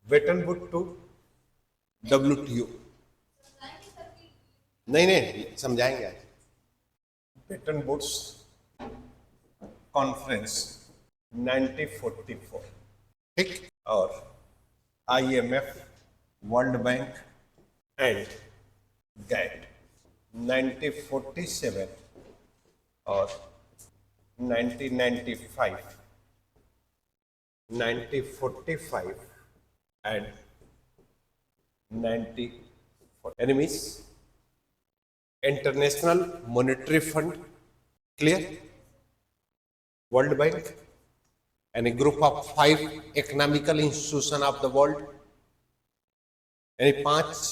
वेटन would to WTO। नहीं नहीं समझाएंगे आज। वेटन वुड्स कॉन्फ्रेंस 1944, ठीक, और IMF, world bank and GATT 1947 और 1995, 1945 and 94 enemies, international monetary fund, clear, world bank and a group of 5 economical institution of the world, यानी 5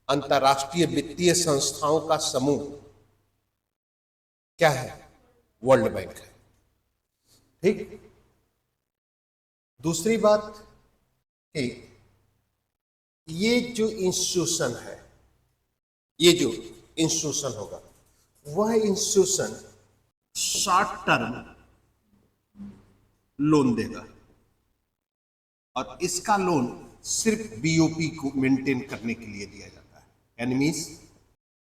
अंतरराष्ट्रीय वित्तीय संस्थाओं का समूह क्या है? वर्ल्ड बैंक है, ठीक। दूसरी बात कि ये जो इंस्टीट्यूशन है, ये जो इंस्टीट्यूशन होगा वह इंस्टीट्यूशन शॉर्ट टर्म लोन देगा और इसका लोन सिर्फ BOP को मेंटेन करने के लिए दिया जाता है, यानी means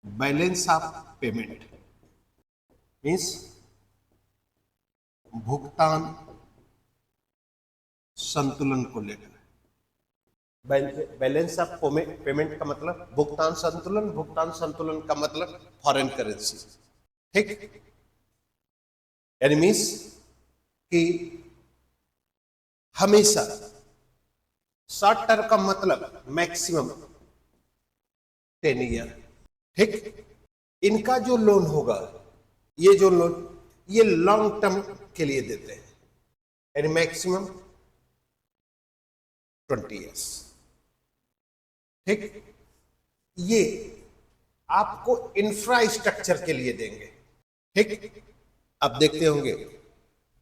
balance of payment, means भुगतान संतुलन को लेकर। बैलेंस ऑफ पेमेंट का मतलब भुगतान संतुलन, भुगतान संतुलन का मतलब फॉरेन करेंसी, ठीक, यानी मीन्स कि हमेशा शॉर्ट टर्म का मतलब मैक्सिमम 10 ईयर, ठीक। इनका जो लोन होगा, ये जो लोन ये लॉन्ग टर्म के लिए देते हैं, यानी मैक्सिमम 20 ईयर्स, ठीक। ये आपको इंफ्रास्ट्रक्चर के लिए देंगे, ठीक। आप देखते होंगे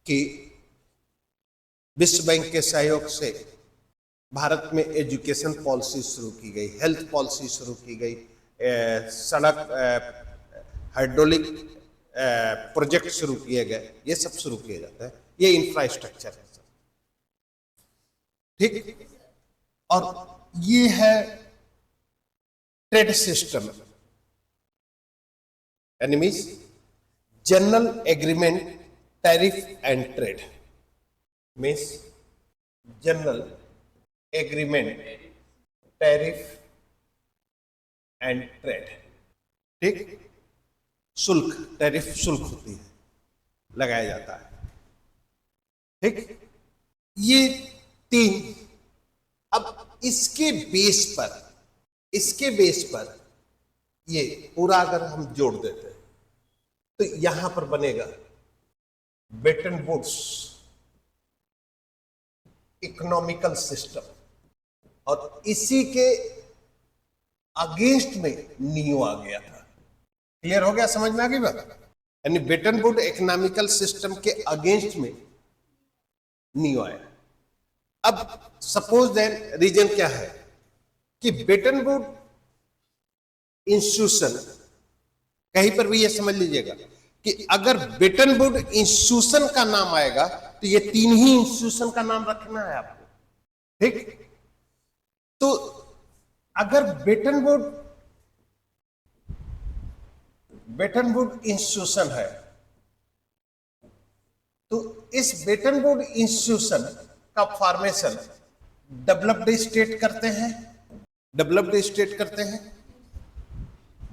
कि विश्व बैंक के सहयोग से भारत में एजुकेशन पॉलिसी शुरू की गई, हेल्थ पॉलिसी शुरू की गई, सड़क हाइड्रोलिक प्रोजेक्ट शुरू किए गए, ये सब शुरू किए जाते हैं, ये इंफ्रास्ट्रक्चर है, ठीक। और ये है ट्रेड सिस्टम, यानी means general agreement tariff and trade, means general agreement tariff and trade, ठीक। शुल्क, टैरिफ शुल्क होती है, लगाया जाता है, ठीक। ये 3। अब इसके बेस पर ये पूरा अगर हम जोड़ देते हैं तो यहां पर बनेगा वेटन वुड्स इकोनॉमिकल सिस्टम, और इसी के अगेंस्ट में नियो आ गया था। क्लियर हो गया? समझ में आ गई बात? यानी वेटन वुड इकोनॉमिकल सिस्टम के अगेंस्ट में नियो आया। अब सपोज देन रीजन क्या है कि वेटन वुड इंस्टीट्यूशन, कहीं पर भी ये समझ लीजिएगा कि अगर वेटन वुड इंस्टीट्यूशन का नाम आएगा तो ये 3 ही इंस्टीट्यूशन का नाम रखना है आपको, ठीक। तो अगर वेटन वुड इंस्टीट्यूशन है तो इस वेटन वुड इंस्टीट्यूशन का फॉर्मेशन डेवलप्ड स्टेट करते हैं।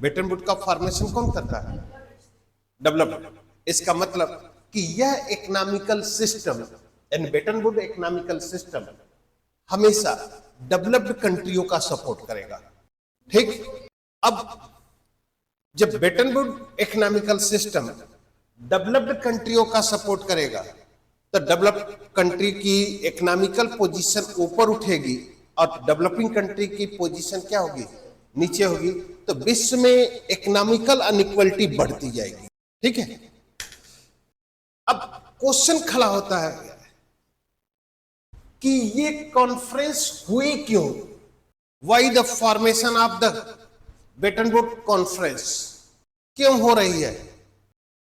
वेटन वुड का फॉर्मेशन कौन करता है? डेवलप्ड। इसका मतलब कि यह इकोनॉमिकल सिस्टम, यानी वेटन वुड इकोनॉमिकल सिस्टम हमेशा डेवलप्ड कंट्रियों का सपोर्ट करेगा, ठीक। अब जब वेटन वुड इकोनॉमिकल सिस्टम डेवलप्ड कंट्रियों का सपोर्ट करेगा तो डेवलप्ड कंट्री की इकोनॉमिकल पोजीशन ऊपर उठेगी और डेवलपिंग कंट्री की पोजीशन क्या होगी? नीचे होगी। तो विश्व में इकोनॉमिकल अनइक्वलिटी बढ़ती जाएगी, ठीक है। अब क्वेश्चन खड़ा होता है कि ये कॉन्फ्रेंस हुई क्यों? Why the formation of the Bretton Woods conference क्यों हो रही है?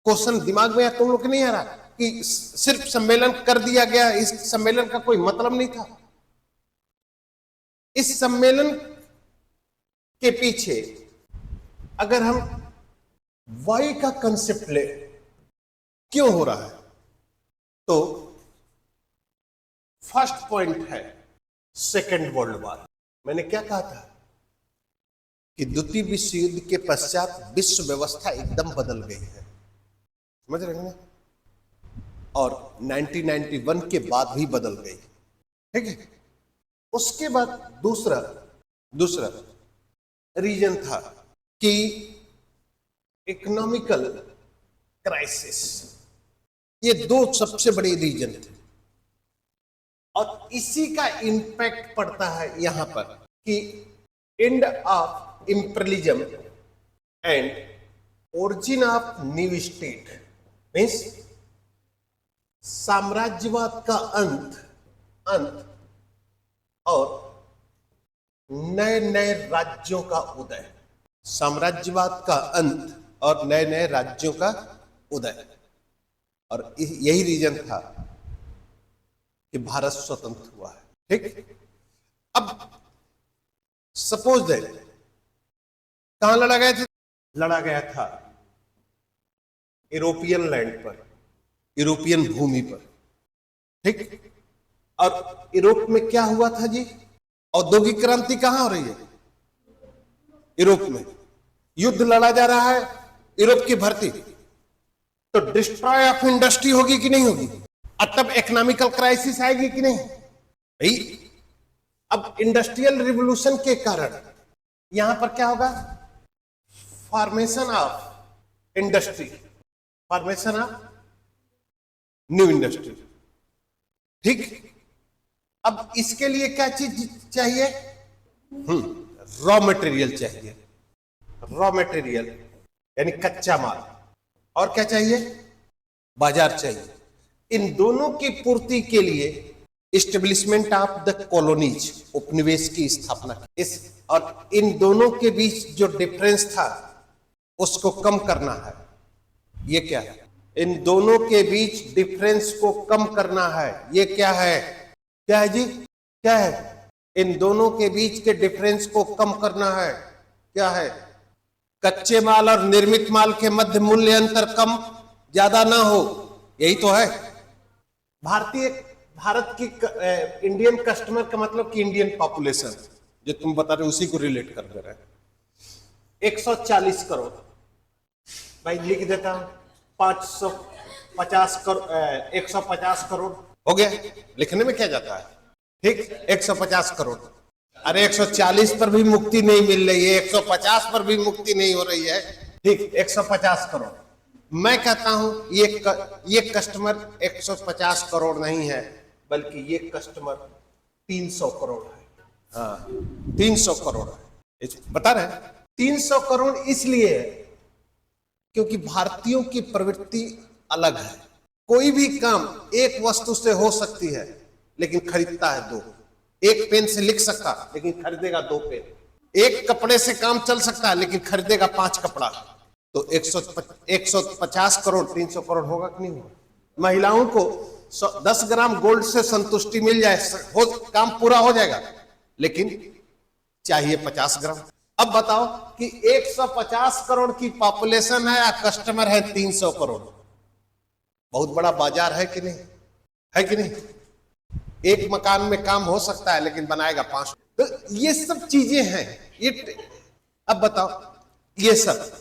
क्वेश्चन दिमाग में तुम लोग नहीं आ रहा कि सिर्फ सम्मेलन कर दिया गया, इस सम्मेलन का कोई मतलब नहीं था? इस सम्मेलन के पीछे अगर हम वाई का कंसेप्ट ले, क्यों हो रहा है, तो फर्स्ट पॉइंट है सेकेंड वर्ल्ड वॉर। मैंने क्या कहा था कि द्वितीय विश्व युद्ध के पश्चात विश्व व्यवस्था एकदम बदल गई है, समझ रहे हैं ना, और 1991 के बाद भी बदल गई, ठीक है। उसके बाद दूसरा रीजन था कि इकोनॉमिकल क्राइसिस, ये दो सबसे बड़े रीजन थे, और इसी का इंपैक्ट पड़ता है यहां पर कि end of imperialism and origin of new state, means साम्राज्यवाद का अंत और नए नए राज्यों का उदय, साम्राज्यवाद का अंत और नए नए राज्यों का उदय, और यही रीजन था कि भारत स्वतंत्र हुआ है, ठीक। अब सपोज दैट कहां लड़ा गया था? लड़ा गया था यूरोपियन लैंड पर, यूरोपियन भूमि पर, ठीक। और यूरोप में क्या हुआ था जी? औद्योगिक क्रांति कहां हो रही है? यूरोप में। युद्ध लड़ा जा रहा है यूरोप की भर्ती, तो डिस्ट्रॉय ऑफ इंडस्ट्री होगी कि नहीं होगी? और तब इकोनॉमिकल क्राइसिस आएगी कि नहीं भाई? अब इंडस्ट्रियल रिवोल्यूशन के कारण यहां पर क्या होगा? Formation of industry, formation of new industry, ठीक। अब इसके लिए क्या चीज चाहिए? रॉ मटेरियल चाहिए, रॉ मटेरियल यानी कच्चा माल, और क्या चाहिए? बाजार चाहिए। इन दोनों की पूर्ति के लिए एस्टेब्लिशमेंट ऑफ द कॉलोनीज, उपनिवेश की स्थापना, इस और इन दोनों के बीच जो डिफरेंस था उसको कम करना है। ये क्या है? इन दोनों के बीच डिफरेंस को कम करना है। ये क्या है? क्या है जी? क्या है? इन दोनों के बीच के डिफरेंस को कम करना है। क्या है? कच्चे माल और निर्मित माल के मध्य मूल्य अंतर कम ज्यादा ना हो, यही तो है। भारत की इंडियन कस्टमर का मतलब कि इंडियन पॉपुलेशन, जो तुम बता रहे हो उसी को रिलेट कर दे रहे हैं। 140 करोड़, भाई लिख देता हूं 550 करोड़, 150 करोड़ हो गया। लिखने में क्या जाता है, ठीक। 150 करोड़, अरे 140 पर भी मुक्ति नहीं मिल रही है, 150 पर भी मुक्ति नहीं हो रही है, ठीक। 150 करोड़। मैं कहता हूं ये कस्टमर 150 करोड़ नहीं है, बल्कि ये कस्टमर 300 करोड़ है। हाँ, 300 करोड़ है। बता रहे हैं 300 करोड़ इसलिए है क्योंकि भारतीयों की प्रवृत्ति अलग है। कोई भी काम एक वस्तु से हो सकती है लेकिन खरीदता है दो। एक पेन से लिख सकता लेकिन खरीदेगा 2 पेन। एक कपड़े से काम चल सकता है लेकिन खरीदेगा 5 कपड़ा। तो 150 करोड़ 300 करोड़ होगा कि नहीं होगा? महिलाओं को 10 ग्राम गोल्ड से संतुष्टि मिल जाए, काम पूरा हो जाएगा, लेकिन चाहिए 50 ग्राम। अब बताओ कि 150 करोड़ की पॉपुलेशन है और कस्टमर है 300 करोड़। बहुत बड़ा बाजार है कि नहीं? है कि नहीं? एक मकान में काम हो सकता है लेकिन बनाएगा 5। तो ये सब चीजें हैं। ये अब बताओ, ये सब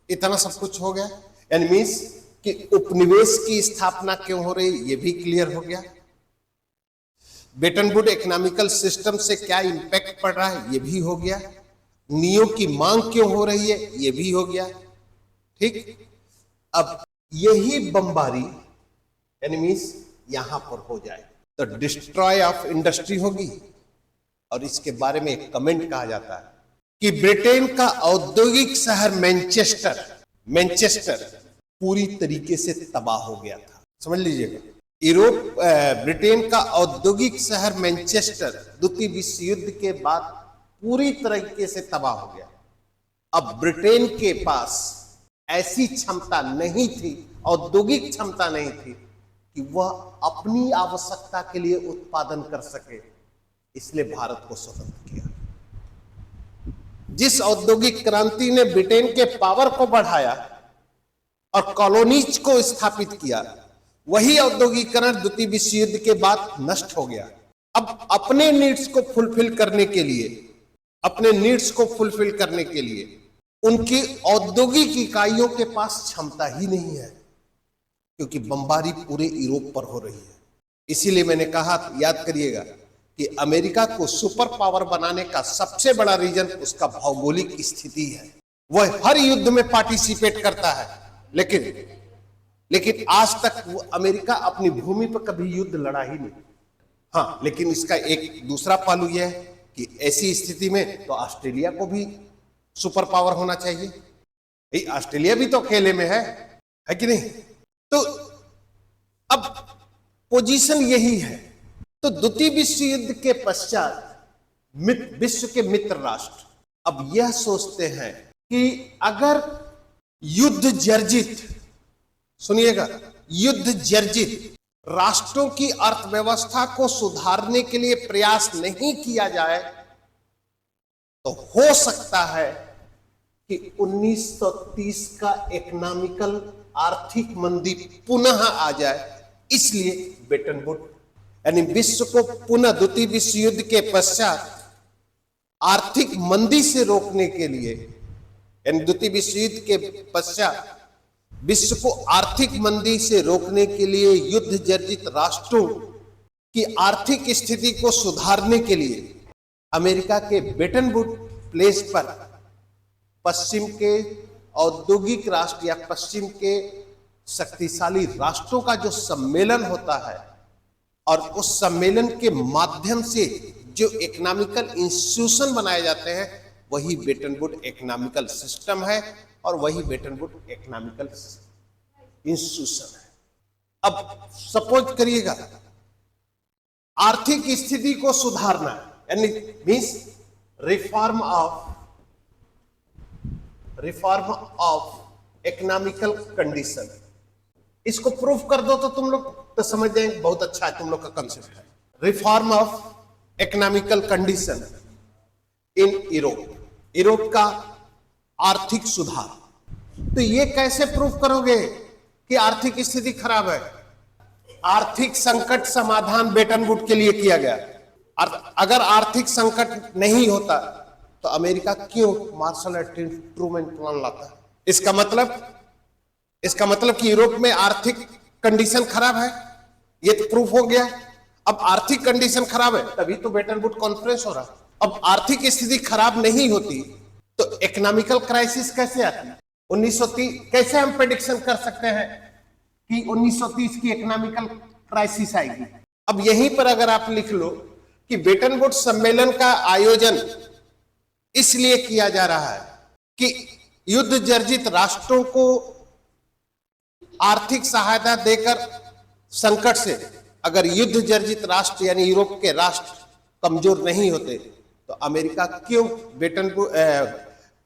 इतना सब कुछ हो गया, यानी मीन्स कि उपनिवेश की स्थापना क्यों हो रही, ये भी क्लियर हो गया। बेटन वुड इकोनॉमिकल सिस्टम से क्या इंपैक्ट पड़ रहा है, ये भी हो गया। नियो की मांग क्यों हो रही है, ये भी हो गया, ठीक। अब यही बमबारी यानी मीन्स यहां पर हो जाए तो डिस्ट्रॉय ऑफ इंडस्ट्री होगी। और इसके बारे में एक कमेंट कहा जाता है कि ब्रिटेन का औद्योगिक शहर मैनचेस्टर पूरी तरीके से तबाह हो गया था। समझ लीजिएगा, ब्रिटेन का औद्योगिक शहर मैनचेस्टर द्वितीय विश्व युद्ध के बाद पूरी तरीके से तबाह हो गया। अब ब्रिटेन के पास ऐसी क्षमता नहीं थी, औद्योगिक क्षमता नहीं थी कि वह अपनी आवश्यकता के लिए उत्पादन कर सके। इसलिए भारत को स्वतंत्र किया। जिस औद्योगिक क्रांति ने ब्रिटेन के पावर को बढ़ाया और कॉलोनीज को स्थापित किया, वही औद्योगिकरण द्वितीय विश्व युद्ध के बाद नष्ट हो गया। अब अपने नीड्स को फुलफिल करने के लिए, उनकी औद्योगिक इकाइयों के पास क्षमता ही नहीं है, क्योंकि बमबारी पूरे यूरोप पर हो रही है। इसीलिए मैंने कहा, याद करिएगा कि अमेरिका को सुपर पावर बनाने का सबसे बड़ा रीजन उसका भौगोलिक स्थिति है। वह हर युद्ध में पार्टिसिपेट करता है, लेकिन आज तक वो अमेरिका अपनी भूमि पर कभी युद्ध लड़ा ही नहीं। हाँ, लेकिन इसका एक दूसरा पहलू यह है कि ऐसी स्थिति में तो ऑस्ट्रेलिया को भी सुपर पावर होना चाहिए। ऑस्ट्रेलिया भी तो अकेले में है कि नहीं? तो अब पोजीशन यही है। तो द्वितीय विश्व युद्ध के पश्चात विश्व के मित्र राष्ट्र अब यह सोचते हैं कि अगर युद्ध जर्जित, सुनिएगा, युद्ध जर्जित राष्ट्रों की अर्थव्यवस्था को सुधारने के लिए प्रयास नहीं किया जाए तो हो सकता है कि 1930 का इकोनॉमिकल आर्थिक मंदी पुनः आ जाए। इसलिए ब्रेटन वुड यानी विश्व को पुनः द्वितीय विश्व युद्ध के पश्चात आर्थिक मंदी से रोकने के लिए, यानी द्वितीय विश्व युद्ध के पश्चात विश्व को आर्थिक मंदी से रोकने के लिए युद्ध जर्जित राष्ट्रों की आर्थिक स्थिति को सुधारने के लिए अमेरिका के ब्रेटन वुड प्लेस पर पश्चिम के औद्योगिक राष्ट्र या पश्चिम के शक्तिशाली राष्ट्रों का जो सम्मेलन होता है, और उस सम्मेलन के माध्यम से जो इकोनॉमिकल इंस्टीट्यूशन बनाए जाते हैं, वही ब्रेटन वुड इकोनॉमिकल सिस्टम है और वही ब्रेटन वुड इकोनॉमिकल इंस्टीट्यूशन है। अब सपोज करिएगा आर्थिक स्थिति को सुधारना, यानी means reform of economical condition. इसको प्रूफ कर दो तो तुम लोग तो समझ जाएंगे, बहुत अच्छा है तुम लोग का कंसेप्ट है। Reform of economical condition in Europe का आर्थिक सुधार। तो ये कैसे प्रूफ करोगे कि आर्थिक स्थिति खराब है? आर्थिक संकट समाधान ब्रेटन वुड के लिए किया गया। अगर आर्थिक संकट नहीं होता तो अमेरिका क्यों मार्शल एंड ट्रूमैन प्लान लाता? इसका मतलब कि यूरोप में आर्थिक कंडीशन खराब है, ये तो प्रूफ हो गया। अब आर्थिक कंडीशन खराब है, तभी तो ब्रेटन वुड कॉन्फ्रेंस हो रहा। अब आर्थिक स्थिति खराब नहीं होती तो इकोनॉमिकल क्राइसिस कैसे आती? 1930 कैसे हम प्रेडिक्शन कर सकते हैं कि 1930 की इकोनॉमिकल क्राइसिस आएगी? अब यहीं पर अगर आप लिख लो कि ब्रेटन वुड सम्मेलन का आयोजन इसलिए किया जा रहा है कि युद्ध जर्जित राष्ट्रों को आर्थिक सहायता देकर संकट से, अगर युद्ध जर्जित राष्ट्र यानी यूरोप के राष्ट्र कमजोर नहीं होते तो अमेरिका क्यों ब्रेटन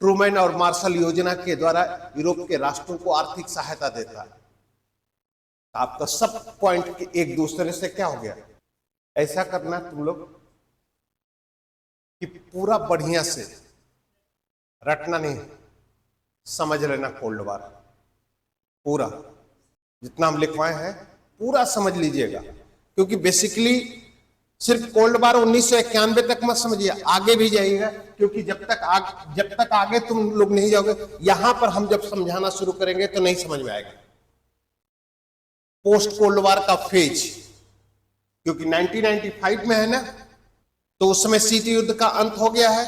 ट्रूमैन और मार्शल योजना के द्वारा यूरोप के राष्ट्रों को आर्थिक सहायता देता? आपका सब पॉइंट एक दूसरे से क्या हो गया? ऐसा करना तुम लोग कि पूरा बढ़िया से रटना नहीं, समझ लेना कोल्ड वार पूरा जितना हम लिखवाए हैं पूरा समझ लीजिएगा, क्योंकि बेसिकली सिर्फ कोल्ड वार 1991 तक मत समझिए, आगे भी जाइएगा, क्योंकि जब तक आगे तुम लोग नहीं जाओगे, यहां पर हम जब समझाना शुरू करेंगे तो नहीं समझ में आएगा। पोस्ट कोल्ड वार का फेज, क्योंकि 1995 में है ना, तो उस समय शीत युद्ध का अंत हो गया,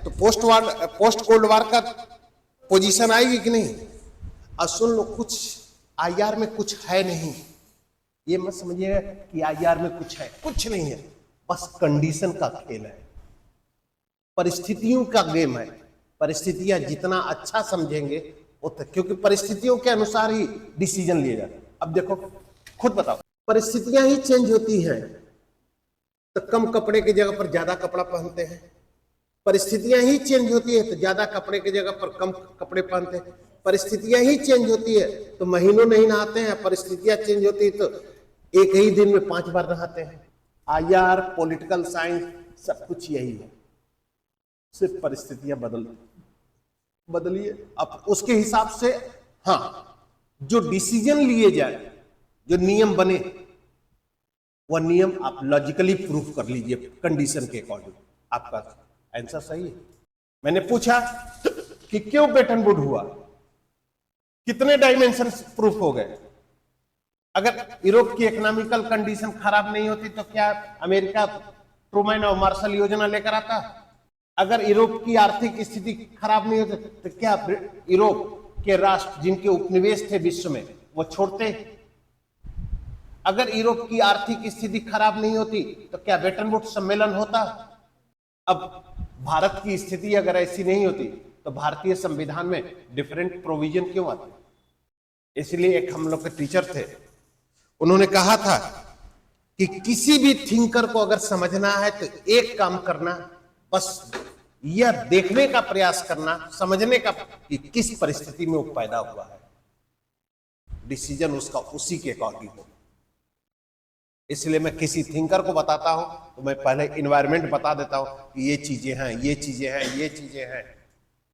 तो पोस्ट कोल्ड वार का पोजीशन आएगी कि नहीं? और सुन लो, कुछ आईआर में कुछ है नहीं, ये मत समझिए कि आईआर में कुछ है, कुछ नहीं है, बस कंडीशन का खेल है, परिस्थितियों का गेम है। परिस्थितियां जितना अच्छा समझेंगे उतना, क्योंकि परिस्थितियों के अनुसार ही डिसीजन लिए जाते हैं। अब देखो, खुद बताओ, परिस्थितियां ही चेंज होती हैं तो कम कपड़े की जगह पर ज्यादा कपड़ा पहनते हैं, परिस्थितियां ही चेंज होती है तो ज्यादा कपड़े की जगह पर कम कपड़े पहनते हैं, परिस्थितियां ही चेंज होती है तो महीनों नहीं नहाते हैं, परिस्थितियां चेंज होती है तो एक ही दिन में 5 बार नहाते हैं। IR, पॉलिटिकल साइंस, सब कुछ यही है, सिर्फ परिस्थितियां बदलिए। अब उसके हिसाब से हाँ, जो डिसीजन लिए जाए, जो नियम बने, वह नियम आप लॉजिकली प्रूफ कर लीजिए कंडीशन के अकॉर्डिंग, आपका आंसर सही है। मैंने पूछा कि क्यों बेटन वुड हुआ, कितने डायमेंशन प्रूफ हो गए। अगर यूरोप की इकोनॉमिकल कंडीशन खराब नहीं होती तो क्या अमेरिका ट्रूमैन और मार्शल योजना लेकर आता? अगर यूरोप की आर्थिक स्थिति खराब नहीं होती तो क्या यूरोप के राष्ट्र जिनके उपनिवेश थे विश्व में वो छोड़ते? अगर यूरोप की आर्थिक स्थिति खराब नहीं होती तो क्या बेटन वुड्स सम्मेलन होता? अब भारत की स्थिति अगर ऐसी नहीं होती तो भारतीय संविधान में डिफरेंट प्रोविजन क्यों आते? इसलिए एक हम लोग के टीचर थे, उन्होंने कहा था कि किसी भी थिंकर को अगर समझना है तो एक काम करना, बस यह देखने का प्रयास करना, समझने का कि किस परिस्थिति में वो पैदा हुआ है, डिसीजन उसका उसी के अकॉर्डिंग हो। इसलिए मैं किसी थिंकर को बताता हूं तो मैं पहले इन्वायरमेंट बता देता हूं कि ये चीजें हैं, ये चीजें हैं, ये चीजें हैं,